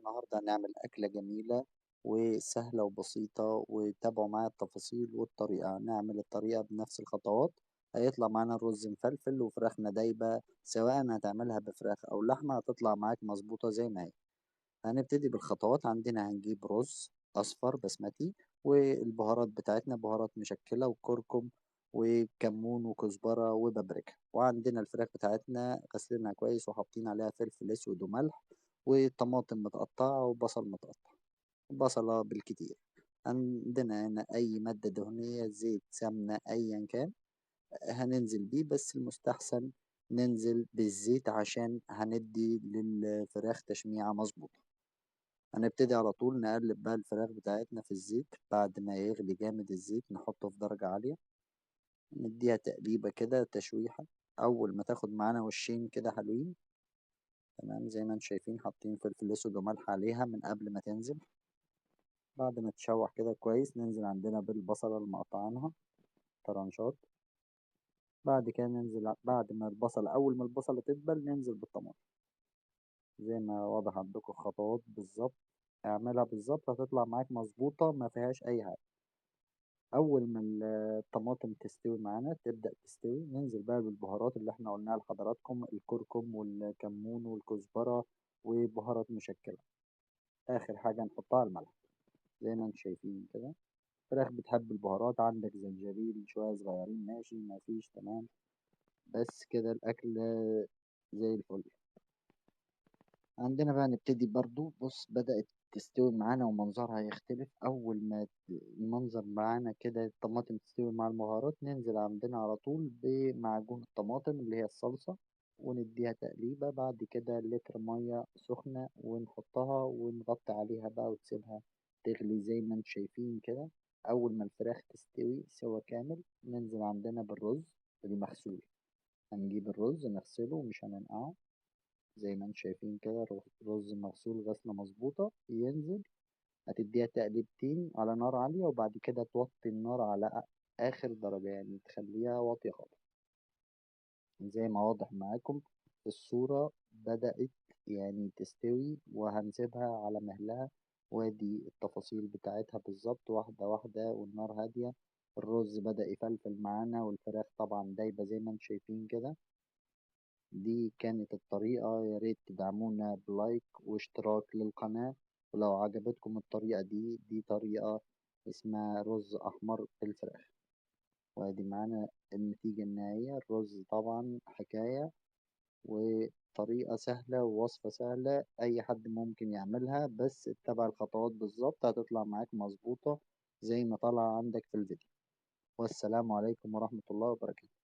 النهاردة هنعمل أكلة جميلة وسهلة وبسيطة، وتابعوا معايا التفاصيل والطريقة. هنعمل الطريقة بنفس الخطوات. هيطلع معانا الرز مفلفل وفراخنا دايبة، سواء هتعملها بفراخ أو لحمة هتطلع معاك مظبوطة زي ما هي. هنبتدي بالخطوات. عندنا هنجيب رز أصفر بسمتي، والبهارات بتاعتنا بهارات مشكلة وكركم وكمون وكزبرة وبابريكا، وعندنا الفراخ بتاعتنا غسلينها كويس وحاطين عليها فلفل أسود وملح وطماطم متقطعة وبصل متقطع، بصلة بالكتير. عندنا هنا أي مادة دهنية، زيت سمنة أيا كان هننزل بيه، بس المستحسن ننزل بالزيت عشان هندي للفراخ تشميعة مظبوطة. هنبتدي على طول نقلب بقى الفراخ بتاعتنا في الزيت. بعد ما يغلي جامد الزيت نحطه في درجة عالية، نديها تقليبة كده تشويحة. أول ما تاخد معانا وشين كده حلوين، تمام زي ما انتم شايفين حاطين فلفل أسود وملح عليها من قبل ما تنزل. بعد ما تشوح كده كويس ننزل عندنا بالبصلة المقطعينها طرنشات. بعد كده ننزل بعد ما البصلة، أول ما البصلة تدبل ننزل بالطماطم زي ما واضح عندكم الخطوات بالظبط. اعملها بالظبط هتطلع معاك مظبوطة ما فيهاش أي حاجة. أول ما الطماطم تستوي معانا تبدأ تستوي، ننزل بقى بالبهارات اللي احنا قلناها لحضراتكم: الكركم والكمون والكزبرة وبهارات مشكلة. آخر حاجة نحطها الملح زي ما انتم شايفين كده. فراخ بتحب البهارات، عندك زنجبيل شوية صغيرين ماشي، مفيش تمام. بس كده الأكل زي الفل. عندنا بقى نبتدي برضو. بص بدأت تستوي معانا ومنظرها يختلف. أول ما المنظر معانا كده الطماطم تستوي مع البهارات، ننزل عندنا على طول بمعجون الطماطم اللي هي الصلصة، ونديها تقليبة. بعد كده لتر مية سخنة ونحطها ونغطي عليها بقى وتسيبها تغلي زي ما انتم شايفين كده. أول ما الفراخ تستوي سوا كامل ننزل عندنا بالرز المغسول. هنجيب الرز نغسله مش هننقعه، زي ما انتم شايفين كده رز مغسول غسلة مظبوطة ينزل. هتديها تقليبتين على نار عالية، وبعد كده توطي النار على آخر درجة، يعني تخليها واطية خالص. زي ما واضح معاكم في الصورة بدأت يعني تستوي، وهنسيبها على مهلها. وادي التفاصيل بتاعتها بالظبط واحدة واحدة والنار هادية. الرز بدأ يفلفل معانا والفراخ طبعا دايبة زي ما انتم شايفين كده. دي كانت الطريقة. يا ريت تدعمونا بلايك واشتراك للقناة. ولو عجبتكم الطريقة دي طريقة اسمها رز أحمر بالفراخ. وادي معانا النتيجة النهائية. الرز طبعا حكاية، وطريقة سهلة ووصفة سهلة أي حد ممكن يعملها، بس اتبع الخطوات بالظبط هتطلع معاك مظبوطة زي ما طلع عندك في الفيديو. والسلام عليكم ورحمة الله وبركاته.